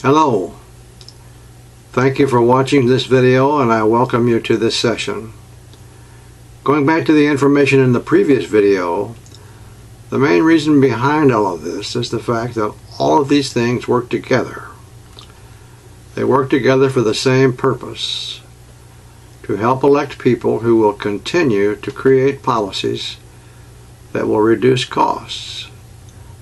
Hello. Thank you for watching this video, and I welcome you to this session. Going back to the information in the previous video, the main reason behind all of this is the fact that all of these things work together. They work together for the same purpose: to help elect people who will continue to create policies that will reduce costs,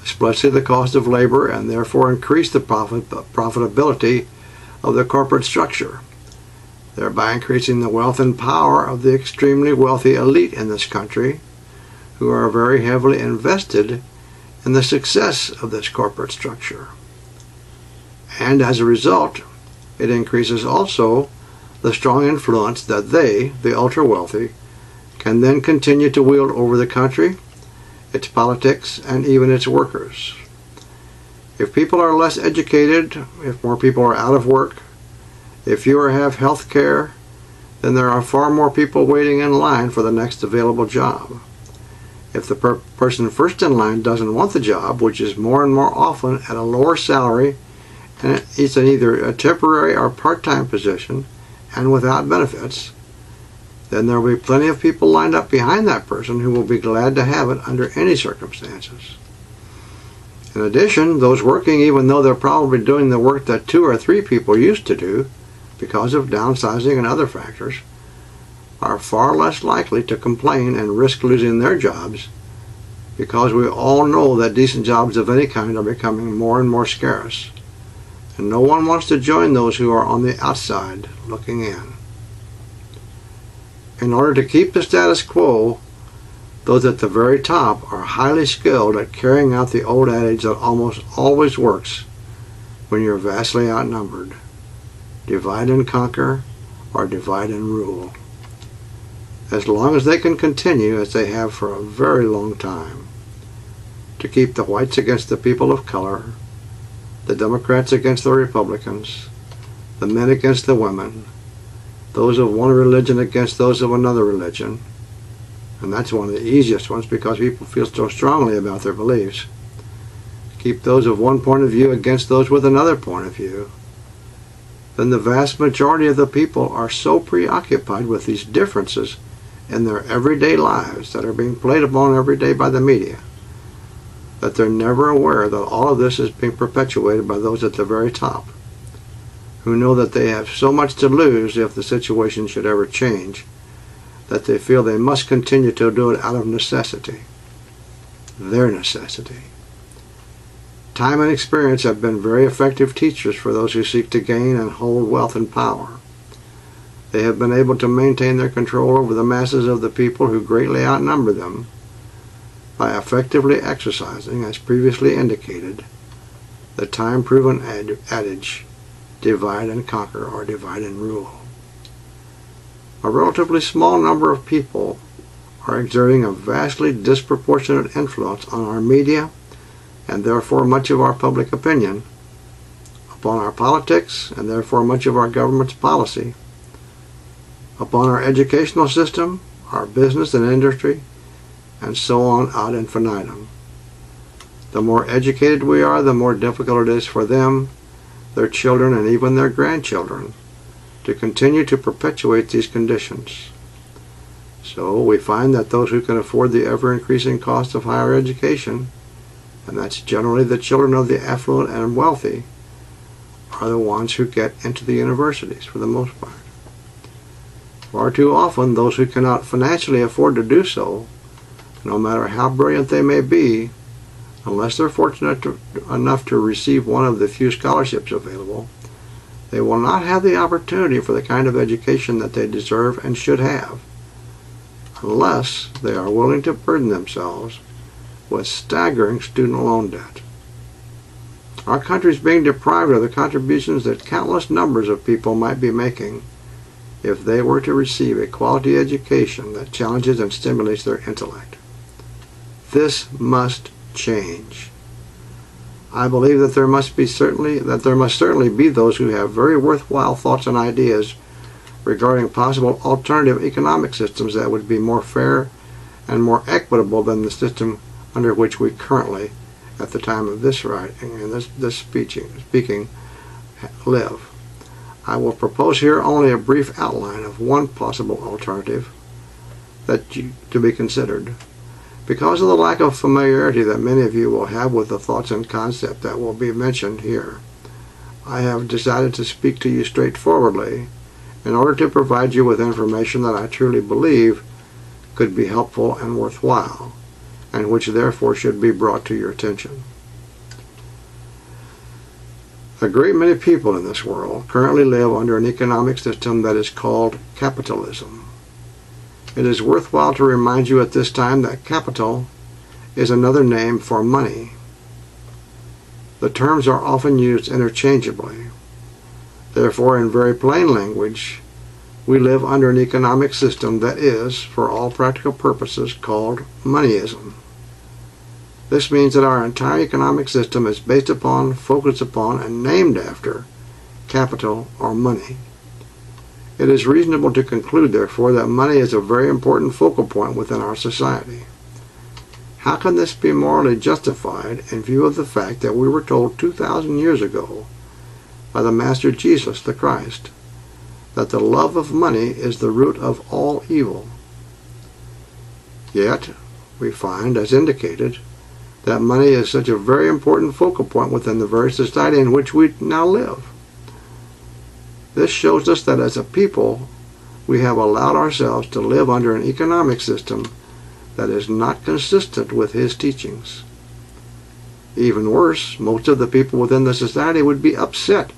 especially the cost of labor, and therefore increase the profitability of the corporate structure, thereby increasing the wealth and power of the extremely wealthy elite in this country, who are very heavily invested in the success of this corporate structure. And as a result, it increases also the strong influence that they, the ultra-wealthy, can then continue to wield over the country, its politics, and even its workers. If people are less educated, if more people are out of work, if fewer have health care, then there are far more people waiting in line for the next available job. If the person first in line doesn't want the job, which is more and more often at a lower salary, and it's in either a temporary or part-time position and without benefits, then there will be plenty of people lined up behind that person who will be glad to have it under any circumstances. In addition, those working, even though they're probably doing the work that 2 or 3 people used to do because of downsizing and other factors, are far less likely to complain and risk losing their jobs, because we all know that decent jobs of any kind are becoming more and more scarce, and no one wants to join those who are on the outside looking in. In order to keep the status quo, those at the very top are highly skilled at carrying out the old adage that almost always works when you're vastly outnumbered: divide and conquer, or divide and rule. As long as they can continue, as they have for a very long time, to keep the whites against the people of color, the Democrats against the Republicans, the men against the women, those of one religion against those of another religion, and that's one of the easiest ones because people feel so strongly about their beliefs. Keep those of one point of view against those with another point of view. Then the vast majority of the people are so preoccupied with these differences in their everyday lives that are being played upon every day by the media, that they're never aware that all of this is being perpetuated by those at the very top, who know that they have so much to lose if the situation should ever change, that they feel they must continue to do it out of necessity, their necessity. Time and experience have been very effective teachers for those who seek to gain and hold wealth and power. They have been able to maintain their control over the masses of the people who greatly outnumber them by effectively exercising, as previously indicated, the time-proven adage, divide and conquer, or divide and rule. A relatively small number of people are exerting a vastly disproportionate influence on our media, and therefore much of our public opinion, upon our politics, and therefore much of our government's policy, upon our educational system, our business and industry, and so on ad infinitum. The more educated we are, the more difficult it is for them, their children, and even their grandchildren to continue to perpetuate these conditions. So we find that those who can afford the ever-increasing cost of higher education, and that's generally the children of the affluent and wealthy, are the ones who get into the universities for the most part. Far too often, those who cannot financially afford to do so, no matter how brilliant they may be, unless they're fortunate enough to receive one of the few scholarships available, they will not have the opportunity for the kind of education that they deserve and should have, unless they are willing to burden themselves with staggering student loan debt. Our country is being deprived of the contributions that countless numbers of people might be making if they were to receive a quality education that challenges and stimulates their intellect. This must change. I believe that there must certainly be those who have very worthwhile thoughts and ideas regarding possible alternative economic systems that would be more fair and more equitable than the system under which we currently, at the time of this writing and this speaking, live. I will propose here only a brief outline of one possible alternative to be considered. Because of the lack of familiarity that many of you will have with the thoughts and concepts that will be mentioned here, I have decided to speak to you straightforwardly in order to provide you with information that I truly believe could be helpful and worthwhile, and which therefore should be brought to your attention. A great many people in this world currently live under an economic system that is called capitalism. It is worthwhile to remind you at this time that capital is another name for money. The terms are often used interchangeably. Therefore, in very plain language, we live under an economic system that is, for all practical purposes, called moneyism. This means that our entire economic system is based upon, focused upon, and named after capital or money. It is reasonable to conclude, therefore, that money is a very important focal point within our society. How can this be morally justified in view of the fact that we were told 2,000 years ago by the Master Jesus the Christ that the love of money is the root of all evil? Yet, we find, as indicated, that money is such a very important focal point within the very society in which we now live. This shows us that as a people, we have allowed ourselves to live under an economic system that is not consistent with His teachings. Even worse, most of the people within the society would be upset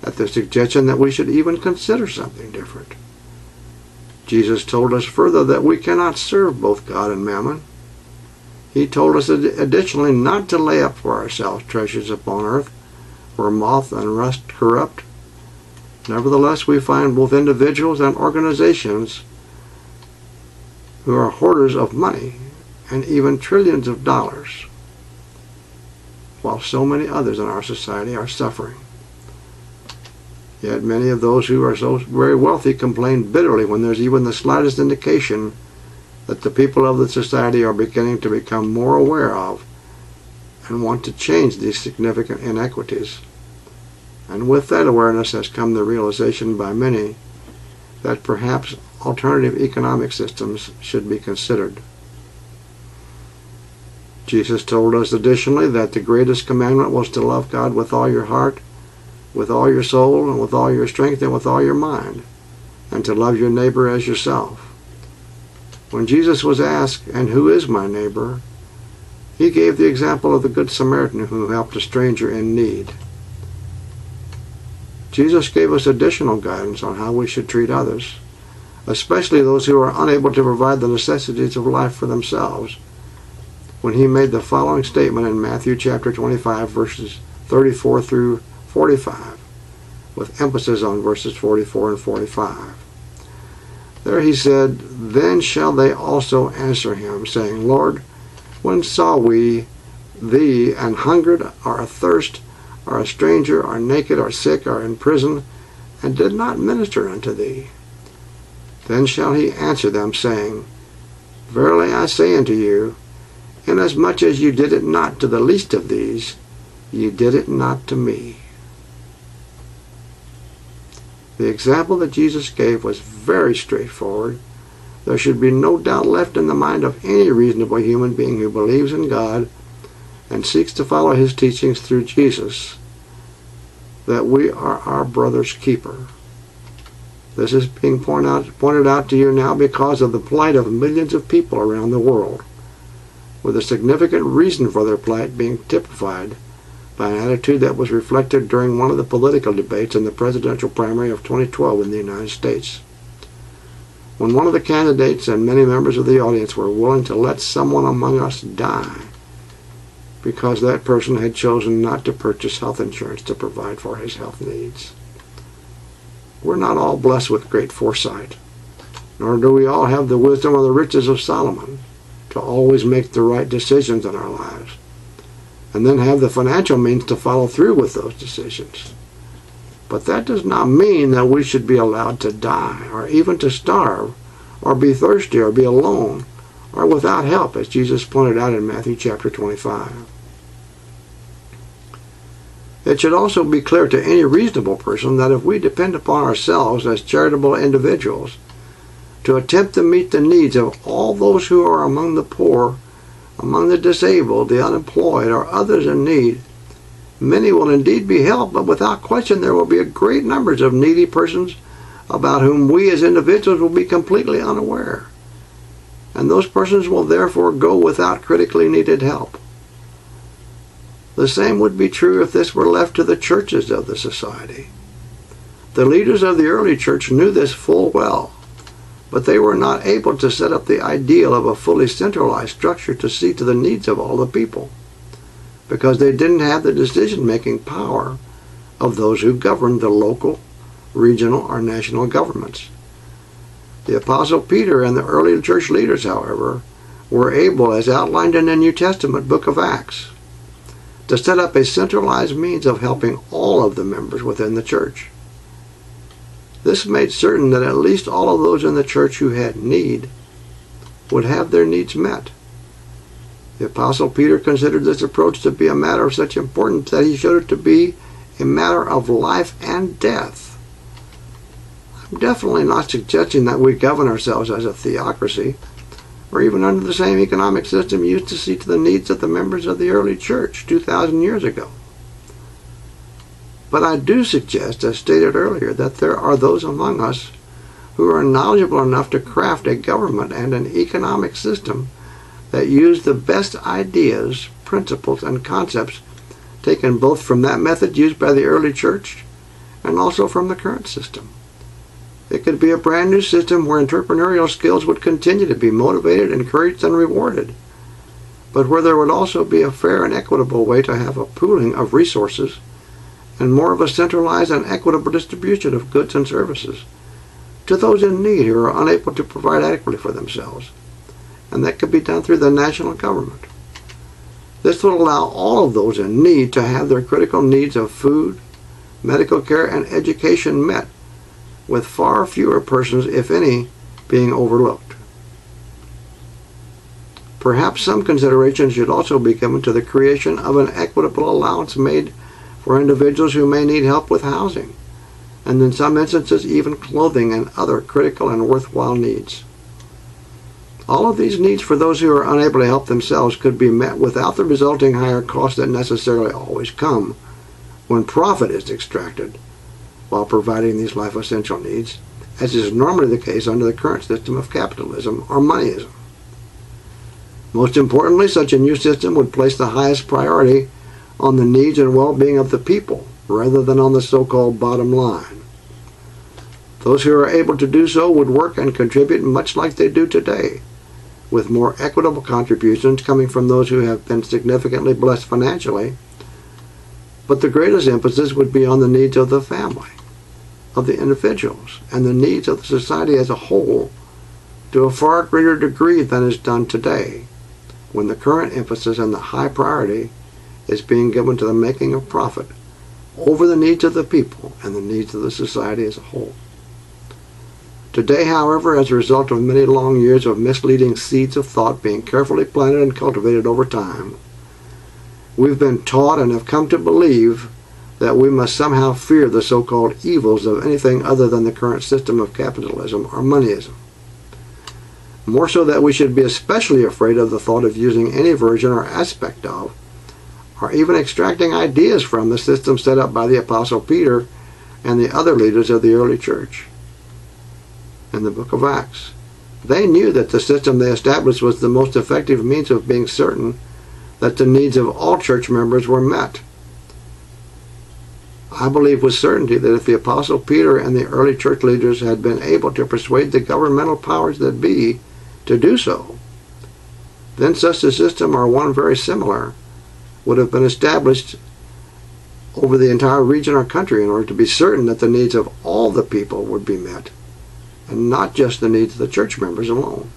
at the suggestion that we should even consider something different. Jesus told us further that we cannot serve both God and mammon. He told us additionally not to lay up for ourselves treasures upon earth, where moth and rust corrupt. Nevertheless, we find both individuals and organizations who are hoarders of money and even trillions of dollars, while so many others in our society are suffering. Yet many of those who are so very wealthy complain bitterly when there's even the slightest indication that the people of the society are beginning to become more aware of and want to change these significant inequities. And with that awareness has come the realization by many that perhaps alternative economic systems should be considered. Jesus told us additionally that the greatest commandment was to love God with all your heart, with all your soul, and with all your strength, and with all your mind, and to love your neighbor as yourself. When Jesus was asked, "And who is my neighbor?" He gave the example of the Good Samaritan who helped a stranger in need. Jesus gave us additional guidance on how we should treat others, especially those who are unable to provide the necessities of life for themselves, when He made the following statement in Matthew chapter 25, verses 34 through 45, with emphasis on verses 44 and 45. There He said, "Then shall they also answer Him, saying, Lord, when saw we Thee and hungered, or athirst, or a stranger, or naked, or sick, or in prison, and did not minister unto Thee? Then shall He answer them, saying, Verily I say unto you, inasmuch as you did it not to the least of these, ye did it not to me." The example that Jesus gave was very straightforward. There should be no doubt left in the mind of any reasonable human being who believes in God and seeks to follow His teachings through Jesus that we are our brother's keeper. This is being pointed out to you now because of the plight of millions of people around the world, with a significant reason for their plight being typified by an attitude that was reflected during one of the political debates in the presidential primary of 2012 in the United States, when one of the candidates and many members of the audience were willing to let someone among us die because that person had chosen not to purchase health insurance to provide for his health needs. We're not all blessed with great foresight, nor do we all have the wisdom or the riches of Solomon to always make the right decisions in our lives, and then have the financial means to follow through with those decisions. But that does not mean that we should be allowed to die, or even to starve, or be thirsty, or be alone, or without help, as Jesus pointed out in Matthew chapter 25. It should also be clear to any reasonable person that if we depend upon ourselves as charitable individuals to attempt to meet the needs of all those who are among the poor, among the disabled, the unemployed, or others in need, many will indeed be helped, but without question there will be great numbers of needy persons about whom we as individuals will be completely unaware. And those persons will therefore go without critically needed help. The same would be true if this were left to the churches of the society. The leaders of the early church knew this full well, but they were not able to set up the ideal of a fully centralized structure to see to the needs of all the people, because they didn't have the decision-making power of those who governed the local, regional, or national governments. The Apostle Peter and the early church leaders, however, were able, as outlined in the New Testament book of Acts, to set up a centralized means of helping all of the members within the church. This made certain that at least all of those in the church who had need would have their needs met. The Apostle Peter considered this approach to be a matter of such importance that he showed it to be a matter of life and death. I'm definitely not suggesting that we govern ourselves as a theocracy, or even under the same economic system used to see to the needs of the members of the early church 2,000 years ago. But I do suggest, as stated earlier, that there are those among us who are knowledgeable enough to craft a government and an economic system that use the best ideas, principles, and concepts taken both from that method used by the early church and also from the current system. It could be a brand new system where entrepreneurial skills would continue to be motivated, encouraged, and rewarded, but where there would also be a fair and equitable way to have a pooling of resources and more of a centralized and equitable distribution of goods and services to those in need who are unable to provide adequately for themselves, and that could be done through the national government. This would allow all of those in need to have their critical needs of food, medical care, and education met, with far fewer persons, if any, being overlooked. Perhaps some consideration should also be given to the creation of an equitable allowance made for individuals who may need help with housing, and in some instances even clothing and other critical and worthwhile needs. All of these needs for those who are unable to help themselves could be met without the resulting higher costs that necessarily always come when profit is extracted while providing these life essential needs, as is normally the case under the current system of capitalism or moneyism. Most importantly, such a new system would place the highest priority on the needs and well-being of the people rather than on the so-called bottom line. Those who are able to do so would work and contribute much like they do today, with more equitable contributions coming from those who have been significantly blessed financially, but the greatest emphasis would be on the needs of the family, of the individuals, and the needs of the society as a whole to a far greater degree than is done today, when the current emphasis and the high priority is being given to the making of profit over the needs of the people and the needs of the society as a whole. Today, however, as a result of many long years of misleading seeds of thought being carefully planted and cultivated over time, we've been taught and have come to believe that we must somehow fear the so-called evils of anything other than the current system of capitalism or moneyism. More so that we should be especially afraid of the thought of using any version or aspect of, or even extracting ideas from, the system set up by the Apostle Peter and the other leaders of the early church. In the book of Acts, they knew that the system they established was the most effective means of being certain that the needs of all church members were met. I believe with certainty that if the Apostle Peter and the early church leaders had been able to persuade the governmental powers that be to do so, then such a system, or one very similar, would have been established over the entire region or country in order to be certain that the needs of all the people would be met, and not just the needs of the church members alone.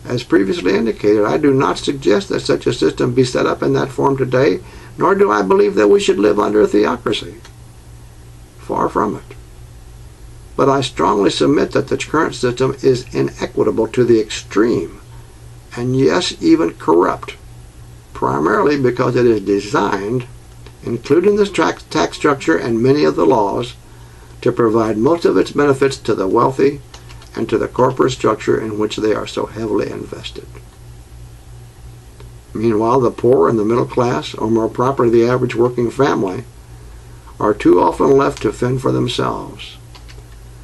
As previously indicated, I do not suggest that such a system be set up in that form today, nor do I believe that we should live under a theocracy. Far from it. But I strongly submit that the current system is inequitable to the extreme, and yes, even corrupt, primarily because it is designed including the tax structure and many of the laws, to provide most of its benefits to the wealthy and to the corporate structure in which they are so heavily invested. Meanwhile, the poor and the middle class, or more properly the average working family, are too often left to fend for themselves.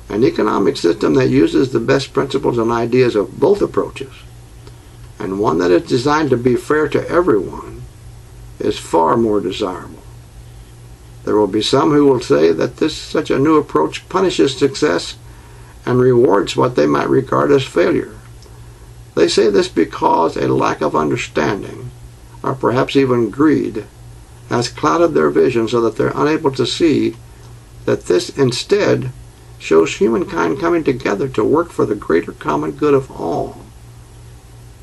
An economic system that uses the best principles and ideas of both approaches, and one that is designed to be fair to everyone, is far more desirable. There will be some who will say that such a new approach punishes success and rewards what they might regard as failure. They say this because a lack of understanding, or perhaps even greed, has clouded their vision so that they're unable to see that this instead shows humankind coming together to work for the greater common good of all.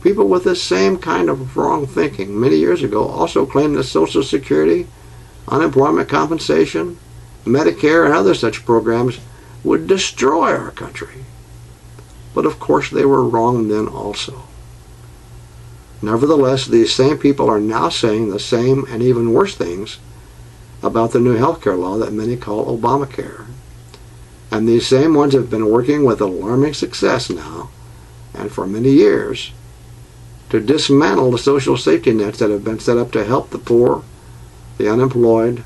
People with this same kind of wrong thinking many years ago also claimed that Social Security, unemployment compensation, Medicare, and other such programs would destroy our country. But of course they were wrong then also. Nevertheless, these same people are now saying the same and even worse things about the new health care law that many call Obamacare. And these same ones have been working with alarming success now, and for many years, to dismantle the social safety nets that have been set up to help the poor, the unemployed,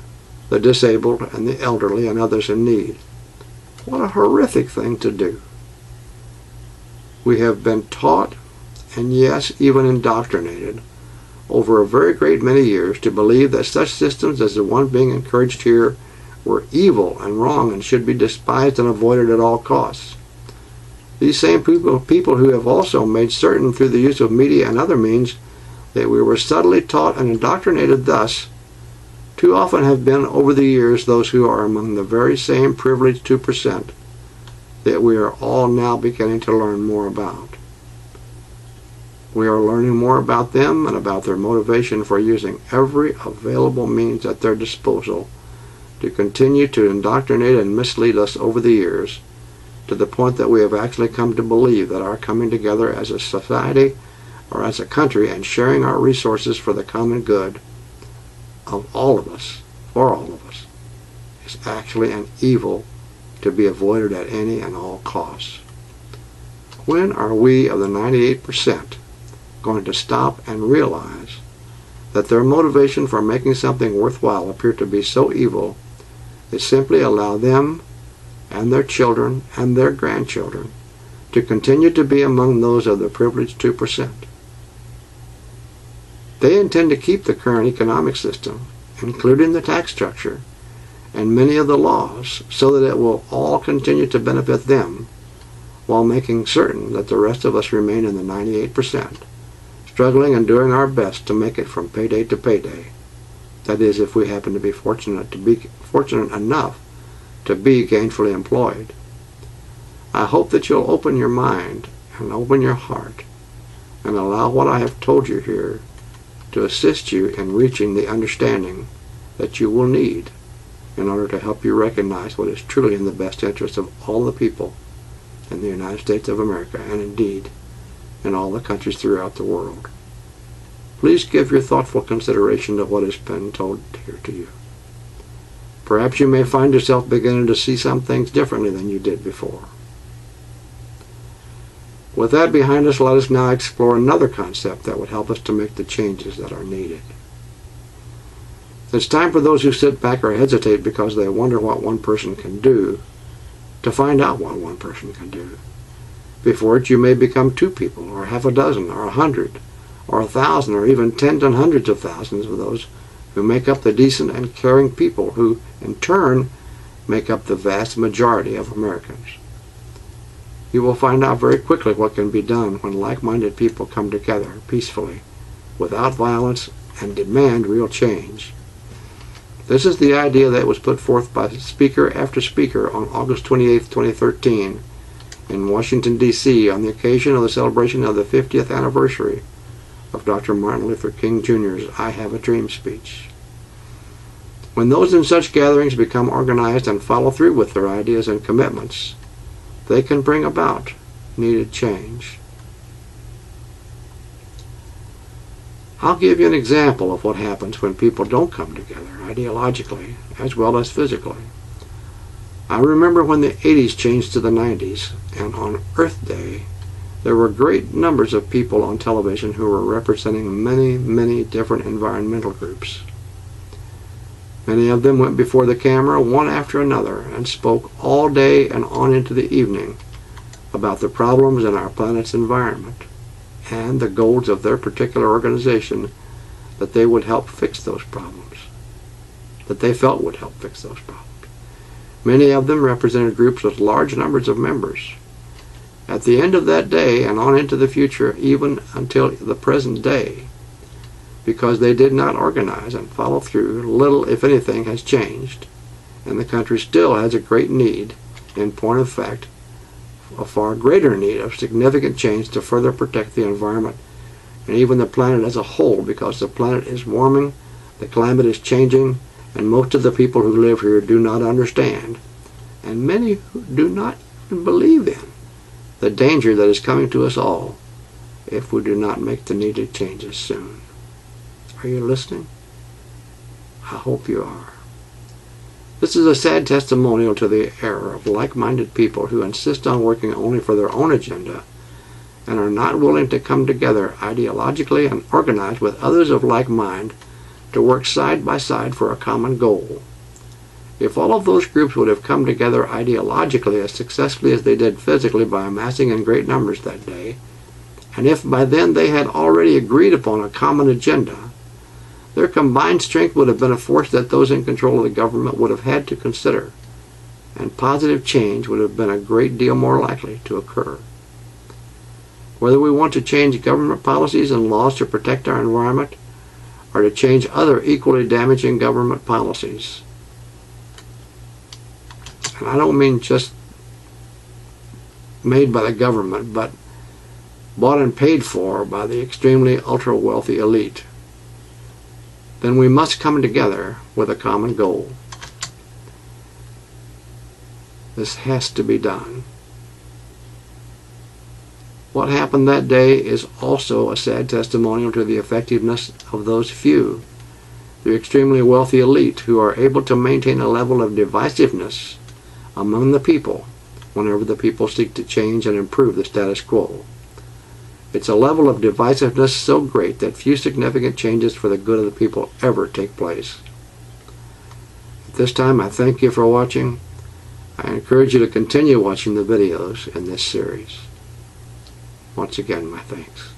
the disabled, and the elderly, and others in need. What a horrific thing to do. We have been taught, and yes, even indoctrinated, over a very great many years to believe that such systems as the one being encouraged here were evil and wrong and should be despised and avoided at all costs. These same people who have also made certain through the use of media and other means that we were subtly taught and indoctrinated thus, too often have been over the years those who are among the very same privileged 2% that we are all now beginning to learn more about. We are learning more about them and about their motivation for using every available means at their disposal to continue to indoctrinate and mislead us over the years, to the point that we have actually come to believe that our coming together as a society or as a country and sharing our resources for the common good of all of us, for all of us, is actually an evil to be avoided at any and all costs. When are we of the 98% going to stop and realize that their motivation for making something worthwhile appear to be so evil is simply allow them and their children and their grandchildren to continue to be among those of the privileged 2%? They intend to keep the current economic system, including the tax structure and many of the laws, so that it will all continue to benefit them, while making certain that the rest of us remain in the 98%, struggling and doing our best to make it from payday to payday. That is, if we happen to be fortunate enough to be gainfully employed. I hope that you'll open your mind and open your heart and allow what I have told you here to assist you in reaching the understanding that you will need in order to help you recognize what is truly in the best interest of all the people in the United States of America, and indeed in all the countries throughout the world. Please give your thoughtful consideration to what has been told here to you. Perhaps you may find yourself beginning to see some things differently than you did before. With that behind us, let us now explore another concept that would help us to make the changes that are needed. It's time for those who sit back or hesitate because they wonder what one person can do to find out what one person can do. Before it, you may become 2 people, or half a dozen, or 100, or 1,000, or even tens and hundreds of thousands of those who make up the decent and caring people who, in turn, make up the vast majority of Americans. You will find out very quickly what can be done when like-minded people come together peacefully, without violence, and demand real change. This is the idea that was put forth by speaker after speaker on August 28, 2013, in Washington, D.C., on the occasion of the celebration of the 50th anniversary of Dr. Martin Luther King Jr.'s I Have a Dream speech. When those in such gatherings become organized and follow through with their ideas and commitments, they can bring about needed change. I'll give you an example of what happens when people don't come together, ideologically as well as physically. I remember when the 80s changed to the 90s, and on Earth Day, there were great numbers of people on television who were representing many, many different environmental groups. Many of them went before the camera one after another and spoke all day and on into the evening about the problems in our planet's environment and the goals of their particular organization that they would help fix those problems, that they felt would help fix those problems. Many of them represented groups with large numbers of members. At the end of that day and on into the future, even until the present day, because they did not organize and follow through, little, if anything, has changed, and the country still has a great need, in point of fact, a far greater need of significant change to further protect the environment and even the planet as a whole, because the planet is warming, the climate is changing, and most of the people who live here do not understand, and many do not even believe in, the danger that is coming to us all if we do not make the needed changes soon. Are you listening? I hope you are. This is a sad testimonial to the error of like-minded people who insist on working only for their own agenda and are not willing to come together ideologically and organize with others of like mind to work side by side for a common goal. If all of those groups would have come together ideologically as successfully as they did physically by amassing in great numbers that day, and if by then they had already agreed upon a common agenda, their combined strength would have been a force that those in control of the government would have had to consider, and positive change would have been a great deal more likely to occur. Whether we want to change government policies and laws to protect our environment, or to change other equally damaging government policies, and I don't mean just made by the government, but bought and paid for by the extremely ultra-wealthy elite, then we must come together with a common goal. This has to be done. What happened that day is also a sad testimonial to the effectiveness of those few, the extremely wealthy elite, who are able to maintain a level of divisiveness among the people whenever the people seek to change and improve the status quo. It's a level of divisiveness so great that few significant changes for the good of the people ever take place. At this time, I thank you for watching. I encourage you to continue watching the videos in this series. Once again, my thanks.